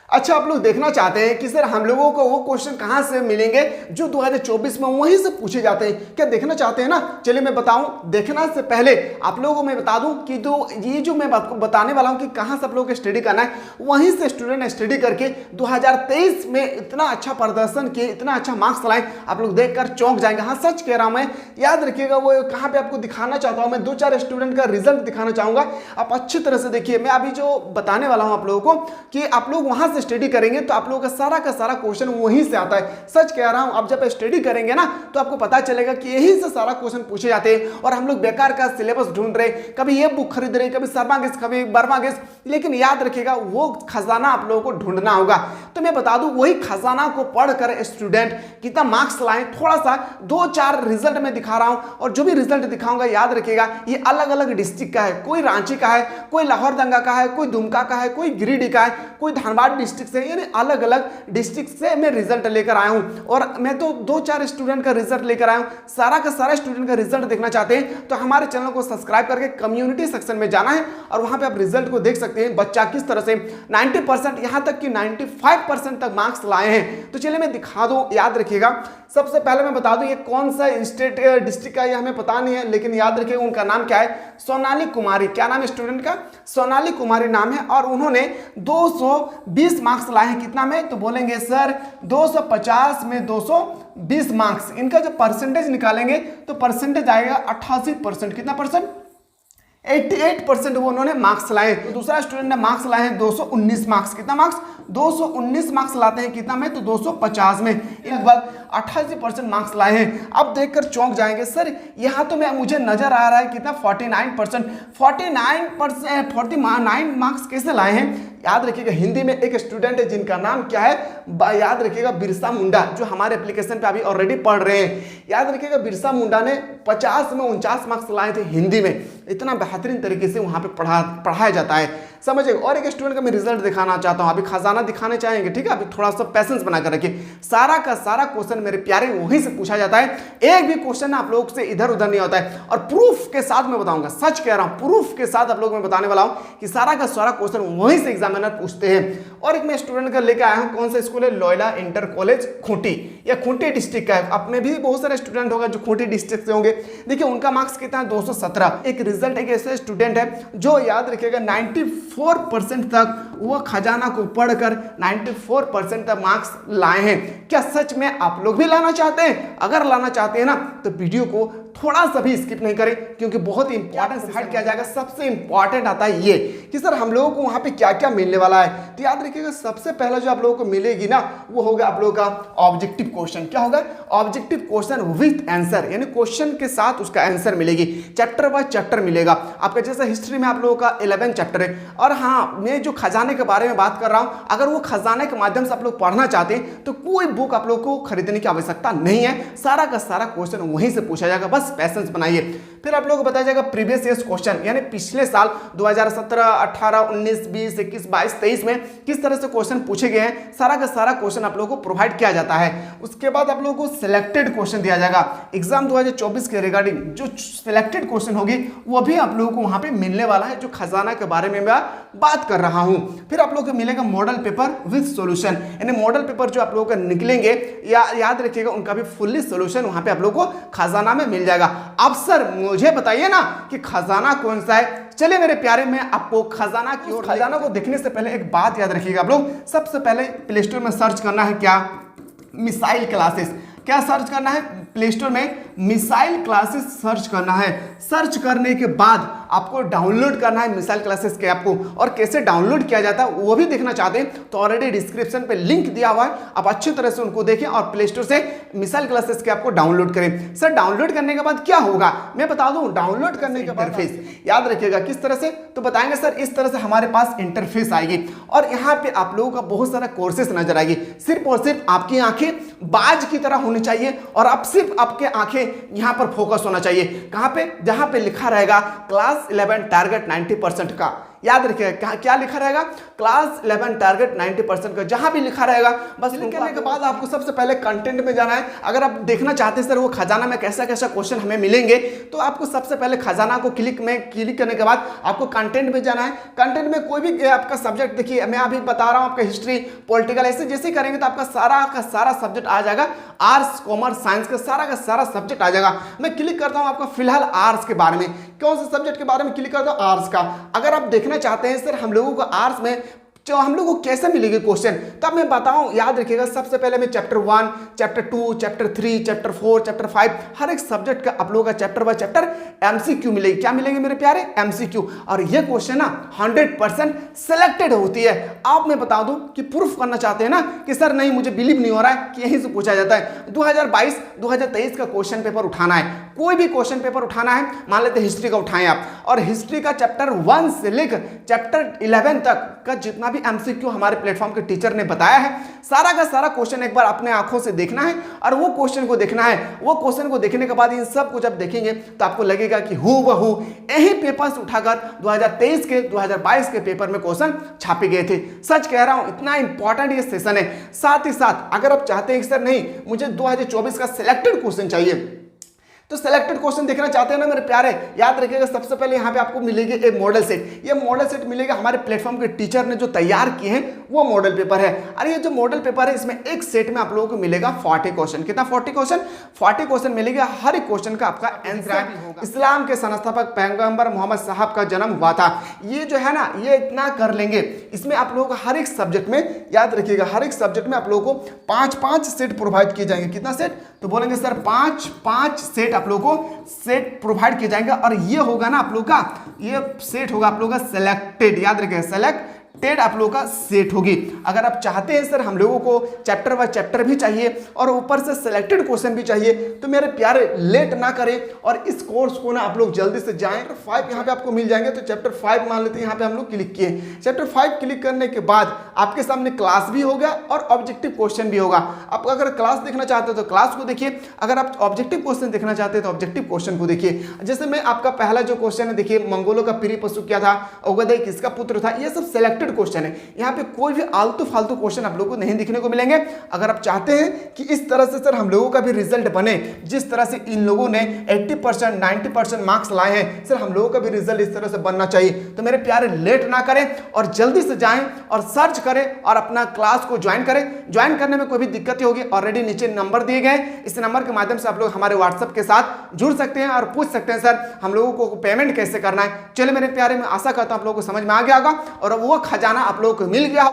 अच्छा, आप लोग देखना चाहते हैं कि सर हम लोगों को वो क्वेश्चन कहां से मिलेंगे जो 2024 में वहीं से पूछे जाते हैं, क्या देखना चाहते हैं ना? चलिए मैं बताऊं। देखना से पहले आप लोगों को मैं बता दूं कि ये जो मैं आपको बताने वाला हूं कि कहां से आप लोगों को स्टडी करना है, वहीं से स्टूडेंट स्टडी करके 2023 में इतना अच्छा प्रदर्शन किए, इतना अच्छा मार्क्स लाए, आप लोग देखकर चौंक जाएंगे। हाँ, सच कह रहा हूं मैं। याद रखिएगा, वो कहां पे आपको दिखाना चाहता हूं मैं, 2-4 स्टूडेंट का रिजल्ट दिखाना चाहूंगा। आप अच्छी तरह से देखिए, मैं अभी जो बताने वाला हूं आप लोगों को कि आप लोग वहां से स्टडी करेंगे तो आप लोगों का सारा क्वेश्चन वहीं से आता है। सच कह रहा हूं, आप जब स्टडी करेंगे ना तो आपको पता चलेगा कि यहीं से सारा क्वेश्चन पूछे जाते हैं। और हम लोग बेकार का सिलेबस ढूंढ रहे, कभी ये बुक खरीद रहे, कभी शर्मा गेस, कभी वर्मा गेस, लेकिन याद रखिएगा वो खजाना आप लोगों को ढूंढना होगा। तो मैं बता दूं, वही खजाना को पढ़कर स्टूडेंट कितना मार्क्स लाए, थोड़ा सा 2-4 रिजल्ट में दिखा रहा हूं। और जो भी रिजल्ट दिखाऊंगा याद रखिएगा, ये अलग अलग डिस्ट्रिक्ट का है। कोई रांची का है, कोई लाहौर दंगा का है, कोई दुमका का है, कोई गिरिडीह का है, कोई धनबाद डिस्ट्रिक्ट से, यानी अलग अलग डिस्ट्रिक्ट से मैं रिजल्ट लेकर आया हूं। और मैं तो 2-4 स्टूडेंट का रिजल्ट लेकर आया हूं। सारा का सारा स्टूडेंट का रिजल्ट देखना चाहते हैं तो हमारे चैनल को सब्सक्राइब करके कम्युनिटी सेक्शन में जाना है और वहां पे आप रिजल्ट को देख सकते हैं। बच्चा किस तरह से 90% यहां तक कि 95% तक मार्क्स लाए हैं। तो चलिए मैं दिखा दूं, याद रखिएगा। सबसे पहले मैं बता दूं ये कौन सा स्टेट डिस्ट्रिक्ट का, ये हमें पता नहीं है, लेकिन याद रखिएगा उनका नाम क्या है, सोनाली कुमारी। क्या नाम है स्टूडेंट का? सोनाली कुमारी नाम है। और उन्होंने 220 मार्क्स लाए हैं। कितना में? तो बोलेंगे सर 250 में 220 मार्क्स। इनका जब परसेंटेज निकालेंगे तो परसेंटेज आएगा 88%। कितना परसेंट? 88% वो उन्होंने मार्क्स लाए। तो दूसरा स्टूडेंट ने मार्क्स लाए हैं 219 मार्क्स। कितना मार्क्स? 219 मार्क्स लाते हैं। कितना में? तो 250 में। लगभग 88% मार्क्स लाए हैं। अब देखकर चौंक जाएंगे, सर यहाँ तो मुझे नजर आ रहा है कितना 49%। 49 मार्क्स कैसे लाए हैं? याद रखिएगा, हिंदी में एक स्टूडेंट है जिनका नाम क्या है, याद रखिएगा बिरसा मुंडा, जो हमारे एप्लीकेशन पे अभी ऑलरेडी पढ़ रहे हैं। याद रखिएगा बिरसा मुंडा ने 50 में 49 मार्क्स लाए थे हिंदी में। इतना बेहतरीन तरीके से वहां पे पढ़ाया जाता है, समझिए। और एक स्टूडेंट का मैं रिजल्ट दिखाना चाहता हूं। अभी खजाना दिखाने चाहेंगे, ठीक है? अभी थोड़ा सा पैसेंस बनाकर रखिए। सारा का सारा क्वेश्चन मेरे प्यारे वहीं से पूछा जाता है। एक भी क्वेश्चन आप लोग से इधर उधर नहीं होता है। और प्रूफ के साथ मैं बताऊंगा, सच कह रहा हूं, प्रूफ के साथ आप लोग मैं बताने वाला हूं कि सारा का सारा क्वेश्चन वहीं से एग्जामिनर पूछते हैं। और एक मैं स्टूडेंट का लेकर आया हूं, कौन सा स्कूल है? लोयला इंटर कॉलेज खूंटी, या खूंटी डिस्ट्रिक्ट का है। अपने भी बहुत सारे स्टूडेंट होगा जो खूंटी डिस्ट्रिक्ट से होंगे। देखिए उनका मार्क्स कितना है? 217। एक रिजल्ट एक ऐसे स्टूडेंट है जो याद रखिएगा 94% तक वो खजाना को पढ़कर 94% तक मार्क्स लाए हैं। क्या सच में आप लोग भी लाना चाहते हैं? अगर लाना चाहते हैं ना तो वीडियो को थोड़ा सा भी स्किप नहीं करें, क्योंकि बहुत ही इंपॉर्टेंट हाइड किया जाएगा। सबसे इंपॉर्टेंट आता है ये कि सर हम लोगों को वहां पे क्या क्या मिलने वाला है। तो याद रखिएगा, सबसे पहला जो आप लोगों को मिलेगी ना वो होगा आप लोगों का ऑब्जेक्टिव क्वेश्चन। क्या होगा? ऑब्जेक्टिव क्वेश्चन विथ आंसर, यानी क्वेश्चन के साथ उसका आंसर मिलेगी। चैप्टर बाय चैप्टर मिलेगा आपका। जैसे हिस्ट्री में आप लोगों का 11 चैप्टर है। और हाँ, मैं जो खजाने के बारे में बात कर रहा हूं, अगर वो खजाने के माध्यम से आप लोग पढ़ना चाहते हैं तो कोई बुक आप लोग को खरीदने की आवश्यकता नहीं है। सारा का सारा क्वेश्चन वहीं से पूछा जाएगा, बस पैसेंस बनाइए। फिर आप लोगों को बताया जाएगा प्रीवियस ईयर क्वेश्चन, यानी पिछले साल 2017, 18, 19, 20, 21, 22, 23 में किस तरह से क्वेश्चन पूछे गए हैं। सारा का सारा क्वेश्चन आप लोगों को प्रोवाइड किया जाता है। उसके बाद आप लोगों को सिलेक्टेड क्वेश्चन दिया जाएगा। एग्जाम 2024 के रिगार्डिंग जो सिलेक्टेड क्वेश्चन होगी वो भी आप लोगों को वहां पे मिलने वाला है, जो खजाना के बारे में मैं बात कर रहा हूं। फिर आप लोगों को मिलेगा मॉडल पेपर विद सॉल्यूशन, यानी मॉडल पेपर जो आप लोगों को निकलेंगे, याद रखिएगा उनका भी फुल्ली सॉल्यूशन वहां पे आप लोगों को खजाना में मिल जाएगा। अब सर मुझे बताइए ना कि खजाना कौन सा है। चलिए मेरे प्यारे, मैं आपको खजाना की ओर, खजाना को देखने से पहले एक बात याद रखिएगा आप लोग। सबसे पहले प्ले स्टोर में सर्च करना है क्या? Missile classes. क्या सर्च करना है? प्ले स्टोर में मिसाइल क्लासेस सर्च करना है। सर्च करने के बाद आपको डाउनलोड करना है मिसाइल क्लासेस के ऐप को। और कैसे डाउनलोड किया जाता है वो भी देखना चाहते हैं तो ऑलरेडी डिस्क्रिप्शन पे लिंक दिया हुआ है, आप अच्छी तरह से उनको देखें और प्ले स्टोर से मिसाइल क्लासेस के ऐप को डाउनलोड करें। सर डाउनलोड करने के बाद क्या होगा मैं बता दूं। डाउनलोड करने के बाद इंटरफेस याद रखिएगा किस तरह से, तो बताएंगे सर इस तरह से हमारे पास इंटरफेस आएगी और यहाँ पे आप लोगों का बहुत सारा कोर्सेस नजर आएगी। सिर्फ और सिर्फ आपकी आंखें बाज की तरह होनी चाहिए और अब सिर्फ आपके आंखें यहां पर फोकस होना चाहिए। कहां पे? जहां पे लिखा रहेगा क्लास 11 टारगेट 90% का। याद रखिएगा क्या लिखा रहेगा, क्लास 11 टारगेट 90% का, जहां भी लिखा रहेगा बस लिखने के बाद आपको सबसे पहले कंटेंट में जाना है। अगर आप देखना चाहते हैं सर वो खजाना में कैसा कैसा क्वेश्चन हमें मिलेंगे, तो आपको सबसे पहले खजाना को क्लिक करने के बाद आपको कंटेंट में जाना है। कंटेंट में कोई भी आपका सब्जेक्ट, देखिए मैं अभी बता रहा हूं आपका हिस्ट्री, पॉलिटिकल, ऐसे जैसे करेंगे तो आपका सारा का सारा सब्जेक्ट आ जाएगा, आर्ट्स कॉमर्स साइंस का सारा सब्जेक्ट आ जाएगा। मैं क्लिक करता हूं आपका फिलहाल आर्ट्स के बारे में, कौन से सब्जेक्ट के बारे में क्लिक करता हूं, आर्ट्स का। अगर आप देखना चाहते हैं सर हम लोगों को आर्ट्स में जो हम लोग को कैसे मिलेगी क्वेश्चन, तब मैं बताऊं, याद रखिएगा सबसे पहले मैं chapter 1, chapter 2, chapter 3, chapter 4, chapter 5, हर एक सब्जेक्ट का आप लोगों का चैप्टर बाय चैप्टर एमसीक्यू मिलेगी। क्या मिलेंगे मेरे प्यारे, एमसीक्यू। और ये क्वेश्चन ना 100% सिलेक्टेड होती है। आप मैं बता दूं कि प्रूफ करना चाहते हैं ना कि सर नहीं मुझे बिलीव नहीं हो रहा है कि यहीं से पूछा जाता है, 2022-2023 का क्वेश्चन पेपर उठाना है, कोई भी क्वेश्चन पेपर उठाना है, मान लेते हिस्ट्री का उठाएं आप, और हिस्ट्री का चैप्टर 1 से लेकर चैप्टर 11 तक का जितना भी एमसीक्यू हमारे प्लेटफॉर्म के टीचर ने बताया है, सारा का सारा क्वेश्चन एक बार अपने आंखों से देखना है और वो क्वेश्चन को देखना है। वो क्वेश्चन को देखने के बाद इन सब को जब देखेंगे तो आपको लगेगा कि हूबहू यही पेपर्स उठाकर 2023 के 2022 के पेपर में क्वेश्चन छापे गए थे। सच कह रहा हूं, इतना इंपॉर्टेंट ये सेशन है। साथ ही साथ अगर आप चाहते हैं कि सर नहीं मुझे 2024 का सिलेक्टेड क्वेश्चन चाहिए, तो सिलेक्टेड क्वेश्चन देखना चाहते हैं ना मेरे प्यारे, याद रखिएगा सबसे पहले यहाँ पे आपको मिलेगी एक मॉडल सेट। ये मॉडल सेट मिलेगा हमारे प्लेटफॉर्म के टीचर ने जो तैयार किए हैं वो मॉडल पेपर है। और ये जो मॉडल पेपर है इसमें एक सेट में आप लोगों को मिलेगा 40 क्वेश्चन। कितना 40 क्वेश्चन मिलेगा। हर एक क्वेश्चन का आपका आंसर होगा। इस्लाम के संस्थापक पैगंबर मोहम्मद साहब का जन्म हुआ था, ये जो है ना ये इतना कर लेंगे। इसमें आप लोगों को हर एक सब्जेक्ट में, याद रखिएगा हर एक सब्जेक्ट में आप लोगों को 5-5 सेट प्रोवाइड किए जाएंगे। कितना सेट, तो बोलेंगे सर 5-5 सेट आप लोगों को सेट प्रोवाइड किया जाएगा। और ये होगा ना आप लोग का, ये सेट होगा आप लोग का सिलेक्टेड, याद रखिए सिलेक्टेड आप लोगों का सेट होगी। अगर आप चाहते हैं सर हम लोगों को चैप्टर बाय चैप्टर भी चाहिए और ऊपर से सिलेक्टेड क्वेश्चन भी चाहिए, तो मेरे प्यारे लेट ना करें और इस कोर्स को ना आप लोग जल्दी से जाएं। चैप्टर 5 यहाँ पे आपको मिल जाएंगे, तो चैप्टर 5 मान लेते हैं यहाँ पे हम लोग क्लिक किए। चैप्टर 5 क्लिक करने के बाद आपके सामने क्लास भी होगा और ऑब्जेक्टिव क्वेश्चन भी होगा। आप अगर क्लास देखना चाहते हो तो क्लास को देखिए, अगर आप ऑब्जेक्टिव क्वेश्चन देखना चाहते हैं तो ऑब्जेक्टिव क्वेश्चन को देखिए। जैसे मैं आपका पहला जो क्वेश्चन है देखिए, मंगोलों का प्रिय पशु क्या था, ओगदेई किसका पुत्र था, ये सब सिलेक्टेड क्वेश्चन है। यहाँ पे कोई भी आलतू फालतू क्वेश्चन आप लोगों को नहीं दिखने को मिलेंगे। अगर आप चाहते हैं कि इस तरह से सर हम लोगों का भी रिजल्ट बने, जिस तरह से इन लोगों ने 80% 90% मार्क्स लाए हैं, सर हम लोगों का भी रिजल्ट इस तरह से बनना चाहिए। तो मेरे प्यारे लेट ना करें और जल्दी से जाएं और सर्च करें और अपना क्लास को ज्वाइन करें। ज्वाइन करने में कोई भी दिक्कत होगी, ऑलरेडी नीचे नंबर दिए गए, इस नंबर के माध्यम से आप लोग हमारे व्हाट्सएप के साथ जुड़ सकते हैं और पूछ सकते हैं सर हम लोगों को पेमेंट कैसे करना है। चलिए मेरे प्यारे, मैं आशा करता हूं आप लोगों को समझ में आ गया होगा और वो खजाना आप लोगों को मिल गया।